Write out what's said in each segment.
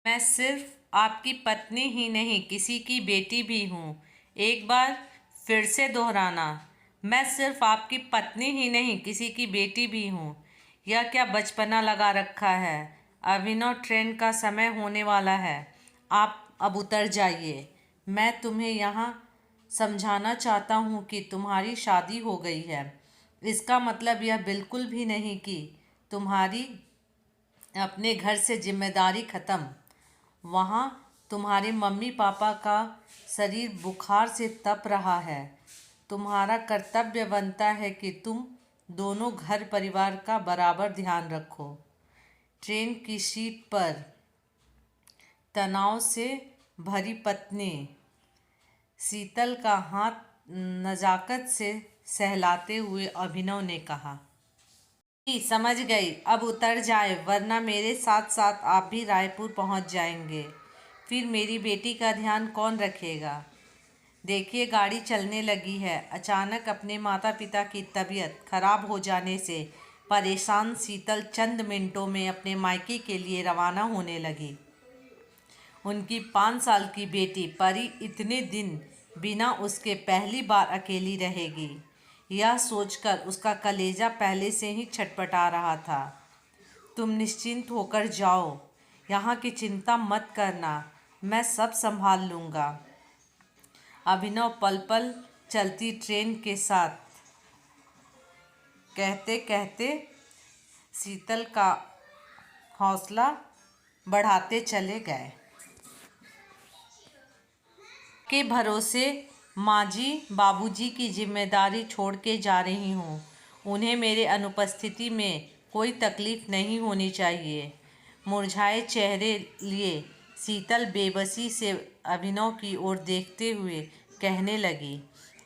मैं सिर्फ आपकी पत्नी ही नहीं, किसी की बेटी भी हूँ। एक बार फिर से दोहराना, मैं सिर्फ आपकी पत्नी ही नहीं, किसी की बेटी भी हूँ। यह क्या बचपना लगा रखा है। अभिनव, ट्रेन का समय होने वाला है, आप अब उतर जाइए। मैं तुम्हें यहाँ समझाना चाहता हूँ कि तुम्हारी शादी हो गई है। इसका मतलब यह बिल्कुल भी नहीं कि तुम्हारी अपने घर से जिम्मेदारी ख़त्म। वहाँ तुम्हारे मम्मी पापा का शरीर बुखार से तप रहा है। तुम्हारा कर्तव्य बनता है कि तुम दोनों घर परिवार का बराबर ध्यान रखो। ट्रेन की सीट पर तनाव से भरी पत्नी शीतल का हाथ नज़ाकत से सहलाते हुए अभिनव ने कहा, जी समझ गई, अब उतर जाए, वरना मेरे साथ साथ आप भी रायपुर पहुंच जाएंगे। फिर मेरी बेटी का ध्यान कौन रखेगा। देखिए, गाड़ी चलने लगी है। अचानक अपने माता पिता की तबीयत खराब हो जाने से परेशान शीतल चंद मिनटों में अपने मायके के लिए रवाना होने लगी। उनकी 5 साल की बेटी परी इतने दिन बिना उसके पहली बार अकेली रहेगी, यह सोचकर उसका कलेजा पहले से ही छटपटा रहा था। तुम निश्चिंत होकर जाओ, यहाँ की चिंता मत करना, मैं सब संभाल लूँगा। अभिनव पल पल चलती ट्रेन के साथ कहते कहते शीतल का हौसला बढ़ाते चले गए। के भरोसे माँ जी बाबूजी की जिम्मेदारी छोड़ के जा रही हूँ। उन्हें मेरे अनुपस्थिति में कोई तकलीफ़ नहीं होनी चाहिए। मुरझाए चेहरे लिए शीतल बेबसी से अभिनव की ओर देखते हुए कहने लगी,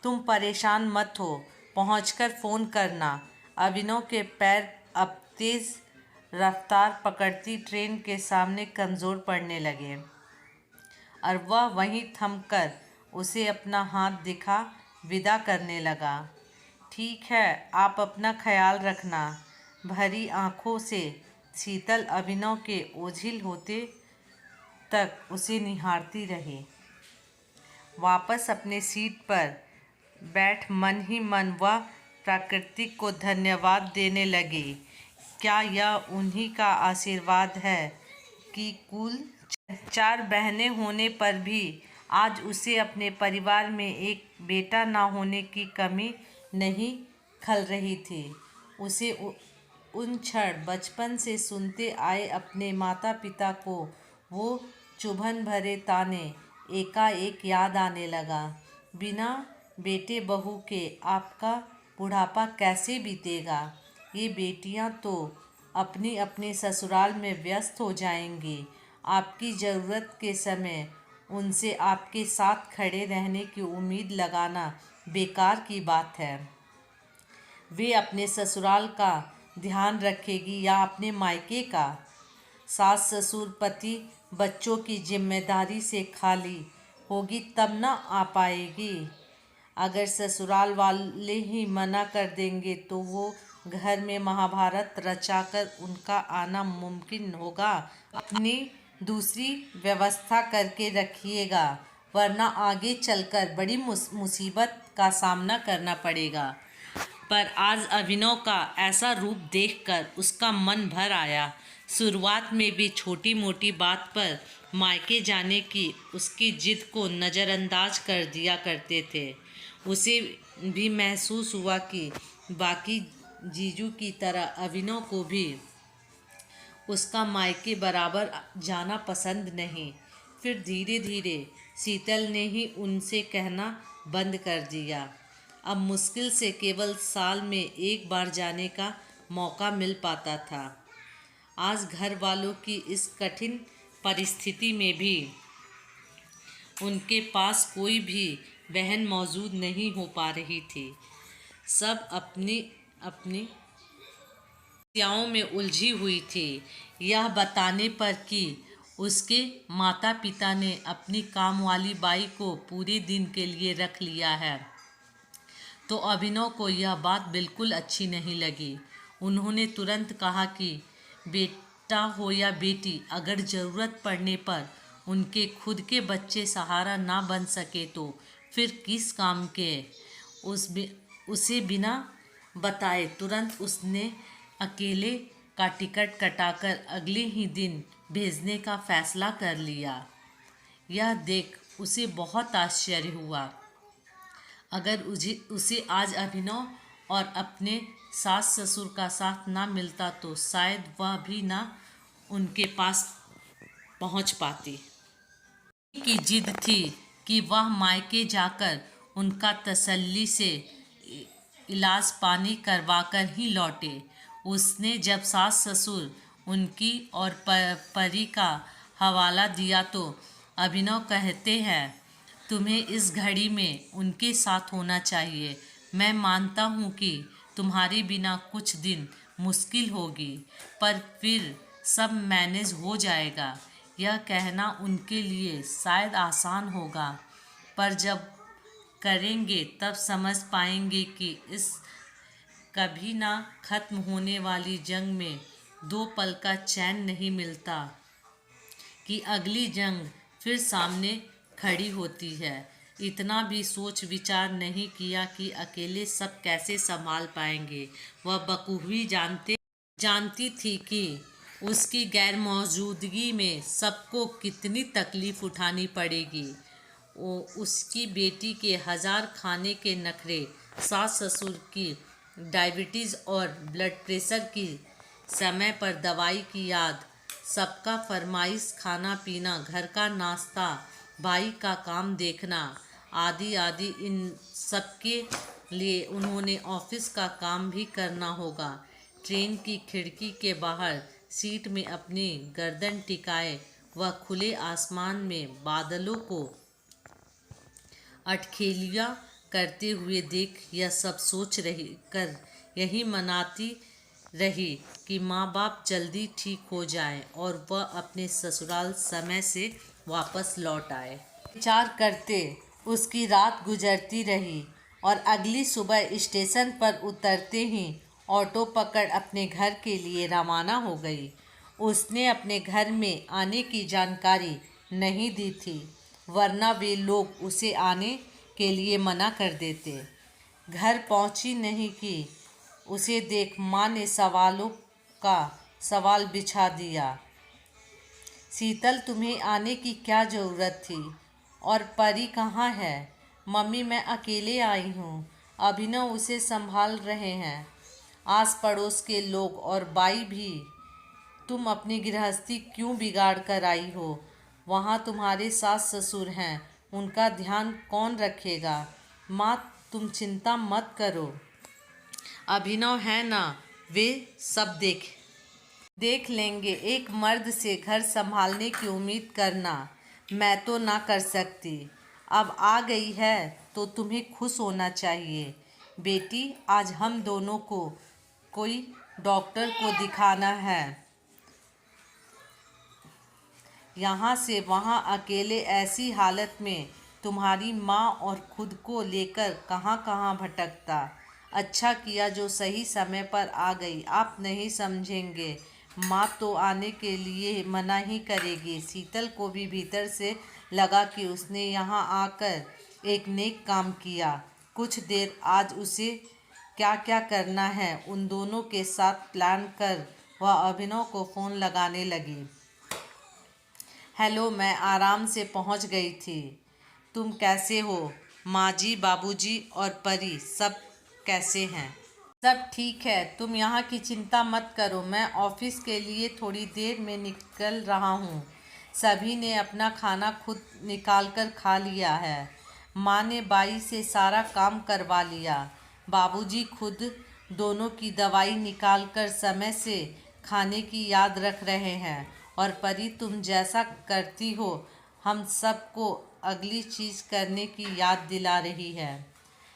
तुम परेशान मत हो, पहुंचकर फ़ोन करना। अभिनव के पैर अब तेज़ रफ्तार पकड़ती ट्रेन के सामने कमज़ोर पड़ने लगे और वह वहीं थमकर उसे अपना हाथ दिखा विदा करने लगा। ठीक है, आप अपना ख्याल रखना। भरी आंखों से शीतल अभिनव के ओझिल होते तक उसे निहारती रही। वापस अपने सीट पर बैठ मन ही मन वह प्रकृति को धन्यवाद देने लगी। क्या यह उन्हीं का आशीर्वाद है कि कुल 4 बहनें होने पर भी आज उसे अपने परिवार में एक बेटा ना होने की कमी नहीं खल रही थी। उसे उन क्षण बचपन से सुनते आए अपने माता पिता को वो चुभन भरे ताने एकाएक याद आने लगा। बिना बेटे बहू के आपका बुढ़ापा कैसे बीतेगा। ये बेटियां तो अपनी अपने ससुराल में व्यस्त हो जाएंगी। आपकी ज़रूरत के समय उनसे आपके साथ खड़े रहने की उम्मीद लगाना बेकार की बात है। वे अपने ससुराल का ध्यान रखेगी या अपने मायके का। सास ससुर पति बच्चों की जिम्मेदारी से खाली होगी तब ना आ पाएगी। अगर ससुराल वाले ही मना कर देंगे तो वो घर में महाभारत रचाकर उनका आना मुमकिन होगा। अपनी दूसरी व्यवस्था करके रखिएगा, वरना आगे चलकर बड़ी मुसीबत का सामना करना पड़ेगा। पर आज अभिनव का ऐसा रूप देखकर उसका मन भर आया। शुरुआत में भी छोटी मोटी बात पर मायके जाने की उसकी जिद को नज़रअंदाज कर दिया करते थे। उसे भी महसूस हुआ कि बाकी जीजू की तरह अभिनव को भी उसका मायके बराबर जाना पसंद नहीं। फिर धीरे धीरे शीतल ने ही उनसे कहना बंद कर दिया। अब मुश्किल से केवल साल में एक बार जाने का मौका मिल पाता था। आज घर वालों की इस कठिन परिस्थिति में भी उनके पास कोई भी बहन मौजूद नहीं हो पा रही थी। सब अपनी अपनी समस्याओं में उलझी हुई थी। यह बताने पर कि उसके माता पिता ने अपनी काम वाली बाई को पूरे दिन के लिए रख लिया है तो अभिनव को यह बात बिल्कुल अच्छी नहीं लगी। उन्होंने तुरंत कहा कि हो या बेटी, अगर ज़रूरत पड़ने पर उनके खुद के बच्चे सहारा ना बन सके तो फिर किस काम के। उसे बिना बताए तुरंत उसने अकेले का टिकट कटाकर अगले ही दिन भेजने का फैसला कर लिया। यह देख उसे बहुत आश्चर्य हुआ। अगर उसे आज अभिनव और अपने सास ससुर का साथ ना मिलता तो शायद वह भी ना उनके पास पहुंच पाती। की जिद थी कि वह मायके जाकर उनका तसल्ली से इलाज पानी करवाकर ही लौटे। उसने जब सास ससुर उनकी और परी का हवाला दिया तो अभिनव कहते हैं, तुम्हें इस घड़ी में उनके साथ होना चाहिए। मैं मानता हूँ कि तुम्हारे बिना कुछ दिन मुश्किल होगी, पर फिर सब मैनेज हो जाएगा। यह कहना उनके लिए शायद आसान होगा, पर जब करेंगे तब समझ पाएंगे कि इस कभी ना खत्म होने वाली जंग में दो पल का चैन नहीं मिलता कि अगली जंग फिर सामने खड़ी होती है। इतना भी सोच विचार नहीं किया कि अकेले सब कैसे संभाल पाएंगे। वह बखूबी जानती थी कि उसकी गैर मौजूदगी में सबको कितनी तकलीफ उठानी पड़ेगी। उसकी बेटी के हजार खाने के नखरे, सास ससुर की डायबिटीज़ और ब्लड प्रेशर की समय पर दवाई की याद, सबका फरमाइश खाना पीना, घर का नाश्ता, भाई का काम देखना आदि आदि, इन सब के लिए उन्होंने ऑफिस का काम भी करना होगा। ट्रेन की खिड़की के बाहर सीट में अपनी गर्दन टिकाए वह खुले आसमान में बादलों को अटखेलियाँ करते हुए देख यह सब सोच रही कर यही मनाती रही कि माँ बाप जल्दी ठीक हो जाए और वह अपने ससुराल समय से वापस लौट आए। विचार करते उसकी रात गुजरती रही और अगली सुबह स्टेशन पर उतरते ही ऑटो पकड़ अपने घर के लिए रवाना हो गई। उसने अपने घर में आने की जानकारी नहीं दी थी, वरना वे लोग उसे आने के लिए मना कर देते। घर पहुंची नहीं कि उसे देख माँ ने सवालों का सवाल बिछा दिया। शीतल, तुम्हें आने की क्या ज़रूरत थी? और परी कहाँ है? मम्मी, मैं अकेले आई हूँ। अभिनव उसे संभाल रहे हैं, आस पड़ोस के लोग और बाई भी। तुम अपनी गृहस्थी क्यों बिगाड़ कर आई हो? वहाँ तुम्हारे सास ससुर हैं, उनका ध्यान कौन रखेगा? माँ, तुम चिंता मत करो, अभिनव है ना, वे सब देख लेंगे। एक मर्द से घर संभालने की उम्मीद करना मैं तो ना कर सकती। अब आ गई है तो तुम्हें खुश होना चाहिए। बेटी, आज हम दोनों को कोई डॉक्टर को दिखाना है। यहाँ से वहाँ अकेले ऐसी हालत में तुम्हारी माँ और खुद को लेकर कहाँ कहाँ भटकता। अच्छा किया जो सही समय पर आ गई। आप नहीं समझेंगे, माँ तो आने के लिए मना ही करेगी। शीतल को भी भीतर से लगा कि उसने यहाँ आकर एक नेक काम किया। कुछ देर आज उसे क्या क्या करना है उन दोनों के साथ प्लान कर वह अभिनव को फ़ोन लगाने लगी। हेलो, मैं आराम से पहुंच गई थी। तुम कैसे हो? माँ जी, बाबूजी और परी सब कैसे हैं? सब ठीक है, तुम यहाँ की चिंता मत करो। मैं ऑफिस के लिए थोड़ी देर में निकल रहा हूँ। सभी ने अपना खाना खुद निकाल कर खा लिया है। माँ ने बाई से सारा काम करवा लिया। बाबूजी खुद दोनों की दवाई निकाल कर समय से खाने की याद रख रहे हैं। और परी, तुम जैसा करती हो हम सबको अगली चीज़ करने की याद दिला रही है।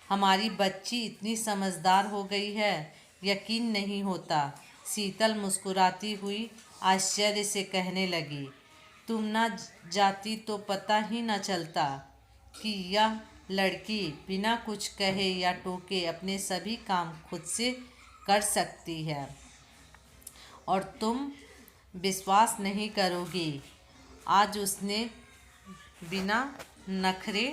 हमारी बच्ची इतनी समझदार हो गई है, यकीन नहीं होता। शीतल मुस्कुराती हुई आश्चर्य से कहने लगी, तुम ना जाती तो पता ही न चलता कि यह लड़की बिना कुछ कहे या टोके अपने सभी काम खुद से कर सकती है। और तुम विश्वास नहीं करोगे, आज उसने बिना नखरे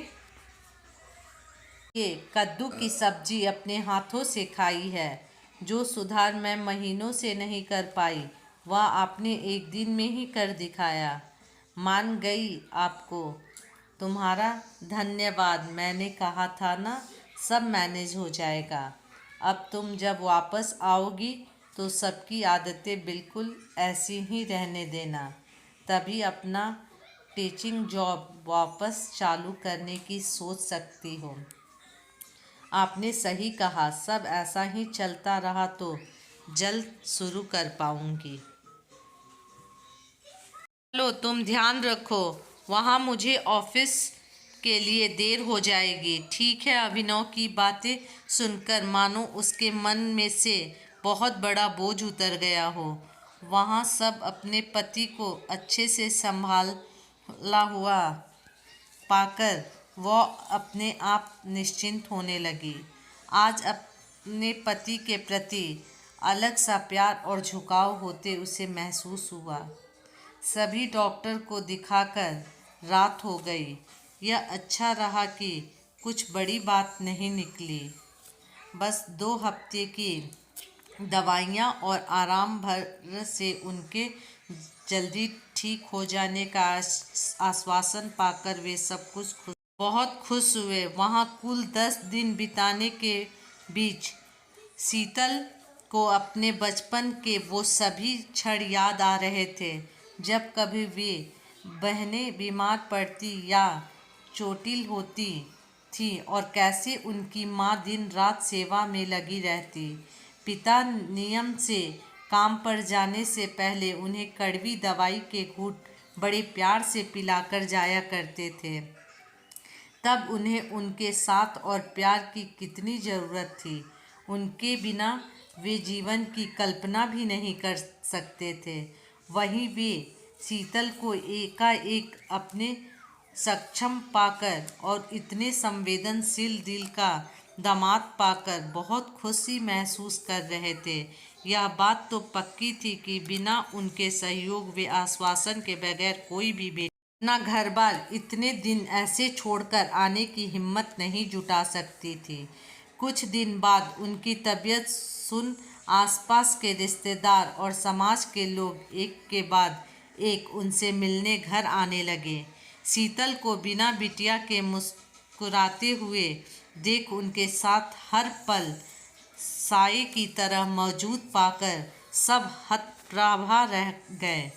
के कद्दू की सब्जी अपने हाथों से खाई है। जो सुधार मैं महीनों से नहीं कर पाई, वह आपने एक दिन में ही कर दिखाया। मान गई आपको। तुम्हारा धन्यवाद। मैंने कहा था ना, सब मैनेज हो जाएगा। अब तुम जब वापस आओगी तो सबकी आदतें बिल्कुल ऐसी ही रहने देना। तभी अपना टीचिंग जॉब वापस चालू करने की सोच सकती हो। आपने सही कहा, सब ऐसा ही चलता रहा तो जल्द शुरू कर पाऊंगी। चलो, तुम ध्यान रखो, वहाँ मुझे ऑफिस के लिए देर हो जाएगी। ठीक है। अभिनव की बातें सुनकर मानो उसके मन में से बहुत बड़ा बोझ उतर गया हो। वहाँ सब अपने पति को अच्छे से संभाला हुआ पाकर वह अपने आप निश्चिंत होने लगी। आज अपने पति के प्रति अलग सा प्यार और झुकाव होते उसे महसूस हुआ। सभी डॉक्टर को दिखाकर रात हो गई। यह अच्छा रहा कि कुछ बड़ी बात नहीं निकली। बस 2 हफ्ते की दवाइयाँ और आराम भर से उनके जल्दी ठीक हो जाने का आश्वासन पाकर वे सब कुछ बहुत खुश हुए। वहाँ कुल 10 दिन बिताने के बीच शीतल को अपने बचपन के वो सभी क्षण याद आ रहे थे, जब कभी वे बहनें बीमार पड़ती या चोटिल होती थी और कैसे उनकी माँ दिन रात सेवा में लगी रहती। पिता नियम से काम पर जाने से पहले उन्हें कड़वी दवाई के घूंट बड़े प्यार से पिलाकर जाया करते थे। तब उन्हें उनके साथ और प्यार की कितनी ज़रूरत थी। उनके बिना वे जीवन की कल्पना भी नहीं कर सकते थे। वहीं वे शीतल को एकाएक अपने सक्षम पाकर और इतने संवेदनशील दिल का दामाद पाकर बहुत खुशी महसूस कर रहे थे। यह बात तो पक्की थी कि बिना उनके सहयोग व आश्वासन के बगैर कोई भी अपना घर बार इतने दिन ऐसे छोड़कर आने की हिम्मत नहीं जुटा सकती थी। कुछ दिन बाद उनकी तबीयत सुन आसपास के रिश्तेदार और समाज के लोग एक के बाद एक उनसे मिलने घर आने लगे। शीतल को बिना बिटिया के मुस्कुराते हुए देख उनके साथ हर पल साये की तरह मौजूद पाकर सब हतप्रभा रह गए।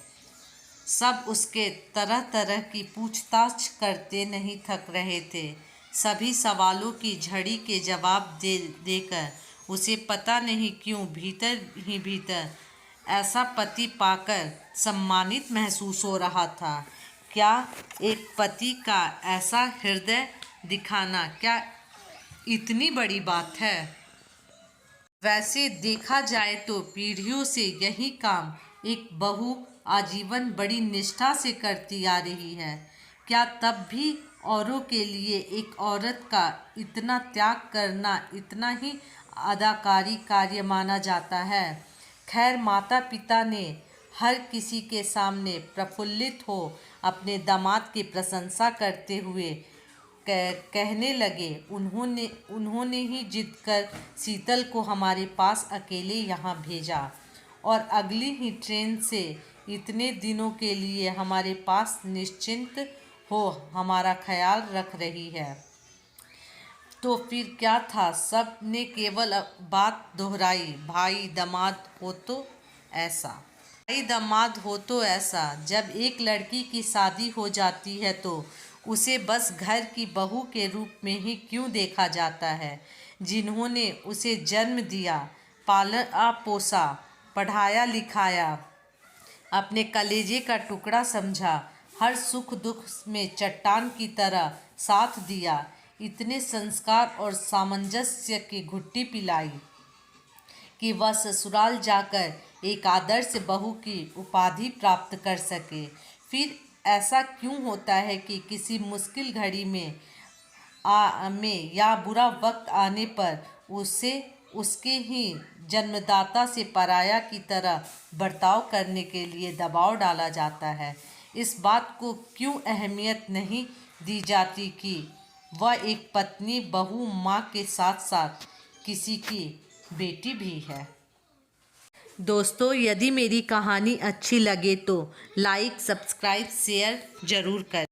सब उसके तरह तरह की पूछताछ करते नहीं थक रहे थे। सभी सवालों की झड़ी के जवाब देकर उसे पता नहीं क्यों भीतर ही भीतर ऐसा पति पाकर सम्मानित महसूस हो रहा था। क्या एक पति का ऐसा हृदय दिखाना क्या इतनी बड़ी बात है? वैसे देखा जाए तो पीढ़ियों से यही काम एक बहू आजीवन बड़ी निष्ठा से करती आ रही है। क्या तब भी औरों के लिए एक औरत का इतना त्याग करना इतना ही अदाकारी कार्य माना जाता है? खैर, माता पिता ने हर किसी के सामने प्रफुल्लित हो अपने दामाद की प्रशंसा करते हुए कहने लगे, उन्होंने ही जिद कर शीतल को हमारे पास अकेले यहाँ भेजा और अगली ही ट्रेन से इतने दिनों के लिए हमारे पास निश्चिंत हो हमारा ख्याल रख रही है। तो फिर क्या था? सब ने केवल बात दोहराई, भाई दामाद हो तो ऐसा, भाई दामाद हो तो ऐसा। जब एक लड़की की शादी हो जाती है तो उसे बस घर की बहू के रूप में ही क्यों देखा जाता है? जिन्होंने उसे जन्म दिया, पाला पोसा, पढ़ाया लिखाया, अपने कलेजे का टुकड़ा समझा, हर सुख दुख में चट्टान की तरह साथ दिया, इतने संस्कार और सामंजस्य की घुट्टी पिलाई कि वह ससुराल जाकर एक आदर्श बहू की उपाधि प्राप्त कर सके। फिर ऐसा क्यों होता है कि किसी मुश्किल घड़ी में या बुरा वक्त आने पर उसे उसके ही जन्मदाता से पराया की तरह बर्ताव करने के लिए दबाव डाला जाता है। इस बात को क्यों अहमियत नहीं दी जाती कि वह एक पत्नी, बहू, माँ के साथ साथ किसी की बेटी भी है। दोस्तों, यदि मेरी कहानी अच्छी लगे तो लाइक, सब्सक्राइब, शेयर ज़रूर करें।